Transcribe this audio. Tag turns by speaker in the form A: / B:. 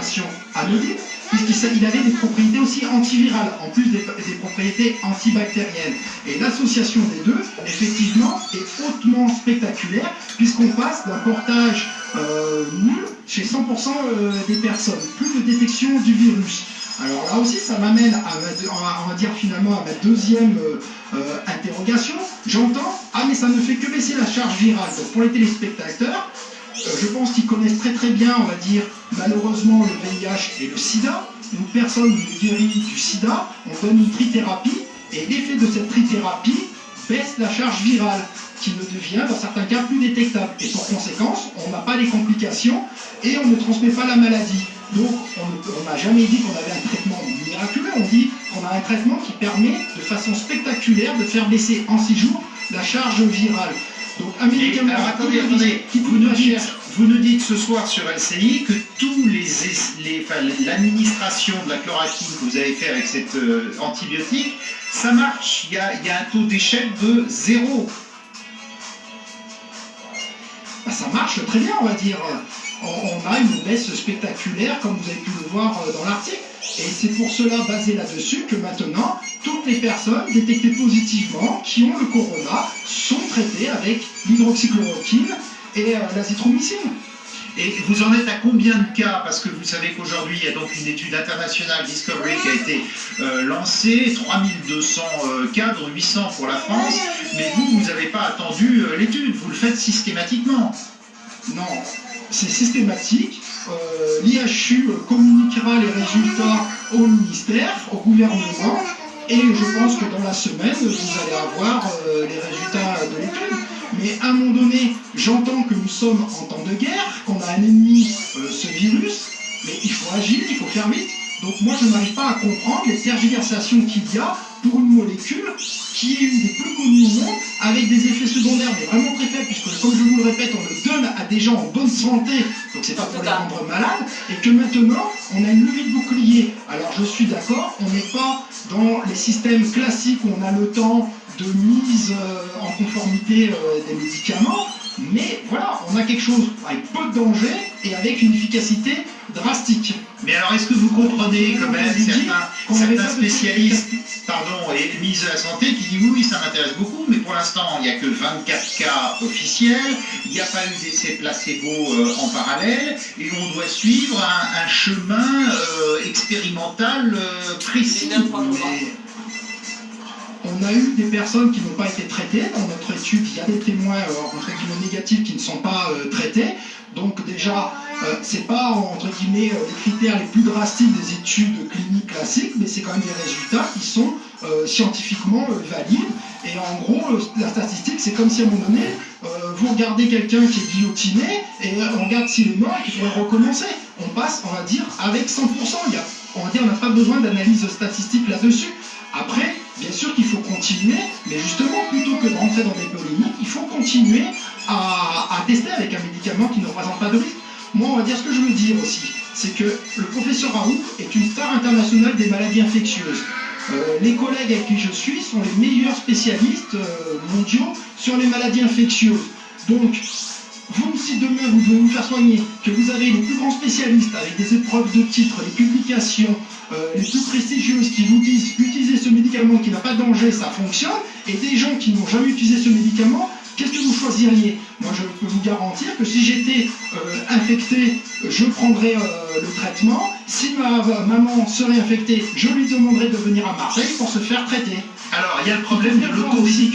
A: administration anodine, puisqu'il avait des propriétés aussi antivirales, en plus des propriétés antibactériennes. Et l'association des deux, effectivement, est hautement spectaculaire, puisqu'on passe d'un portage nul chez 100% des personnes, plus de détection du virus. Alors là aussi, ça m'amène à, on va dire finalement à ma deuxième interrogation. J'entends, ah mais ça ne fait que baisser la charge virale. Donc pour les téléspectateurs, je pense qu'ils connaissent très très bien, on va dire, malheureusement le VIH et le sida. Une personne guérie du sida, on donne une trithérapie, et l'effet de cette trithérapie baisse la charge virale, qui ne devient dans certains cas plus détectable. Et pour conséquence, on n'a pas les complications et on ne transmet pas la maladie. Donc on n'a jamais dit qu'on avait un traitement miraculeux, on dit qu'on a un traitement qui permet de façon spectaculaire de faire baisser en 6 jours la charge virale. Donc un médicament...
B: Alors attendez, vous nous dites ce soir sur LCI que tous l'administration de la chloroquine que vous avez fait avec cet antibiotique, ça marche, il y a un taux d'échec de 0.
A: Ça marche très bien, on va dire. On a une baisse spectaculaire, comme vous avez pu le voir dans l'article. Et c'est pour cela, basé là-dessus, que maintenant, toutes les personnes détectées positivement qui ont le corona sont traitées avec l'hydroxychloroquine et l'azithromycine.
B: Et vous en êtes à combien de cas? Parce que vous savez qu'aujourd'hui, il y a donc une étude internationale, Discovery, qui a été lancée, 3200 cas, dont 800 pour la France. Mais vous n'avez pas attendu l'étude, vous le faites systématiquement.
A: Non, c'est systématique. L'IHU communiquera les résultats au ministère, au gouvernement, et je pense que dans la semaine, vous allez avoir les résultats de l'étude. Mais à un moment donné, j'entends que nous sommes en temps de guerre, qu'on a un ennemi, ce virus, mais il faut agir, il faut faire vite. Donc moi, je n'arrive pas à comprendre les tergiversations qu'il y a pour une molécule qui est une des plus connues au monde, avec des effets secondaires, mais vraiment très faibles, puisque comme je vous le répète, on le donne à des gens en bonne santé, donc c'est pas pour les rendre malades, et que maintenant, on a une levée de bouclier. Alors je suis d'accord, on n'est pas dans les systèmes classiques où on a le temps de mise en conformité des médicaments, mais voilà, on a quelque chose avec peu de danger et avec une efficacité drastique.
B: Mais alors, est-ce que vous comprenez quand même certains spécialistes et le ministre de la Santé qui dit oui, ça m'intéresse beaucoup, mais pour l'instant, il n'y a que 24 cas officiels, il n'y a pas eu d'essai placebo en parallèle, et on doit suivre un chemin expérimental précis.
A: On a eu des personnes qui n'ont pas été traitées. Dans notre étude, il y a des témoins entre guillemets négatifs qui ne sont pas traités. Donc déjà, c'est pas entre guillemets les critères les plus drastiques des études cliniques classiques, mais c'est quand même des résultats qui sont scientifiquement valides. Et en gros, la statistique, c'est comme si à un moment donné, vous regardez quelqu'un qui est guillotiné et on regarde s'il est mort et qu'il faudrait recommencer. On passe, on va dire, avec 100%. On va dire, on n'a pas besoin d'analyse statistique là-dessus. Après, bien sûr qu'il faut continuer, mais justement, plutôt que de rentrer dans des polémiques, il faut continuer à tester avec un médicament qui ne représente pas de risque. Moi, on va dire ce que je veux dire aussi, c'est que le professeur Raoult est une star internationale des maladies infectieuses. Les collègues avec qui je suis sont les meilleurs spécialistes mondiaux sur les maladies infectieuses. Donc, vous, si demain vous devez vous faire soigner, que vous avez les plus grands spécialistes avec des épreuves de titres, les publications les plus prestigieuses qui vous disent utilisez ce médicament qui n'a pas de danger, ça fonctionne, et des gens qui n'ont jamais utilisé ce médicament, qu'est-ce que vous choisiriez? Moi, je peux vous garantir que si j'étais infecté, je prendrais le traitement. Si ma maman serait infectée, je lui demanderais de venir à Marseille pour se faire traiter.
B: Alors, il y a le problème de l'automédication.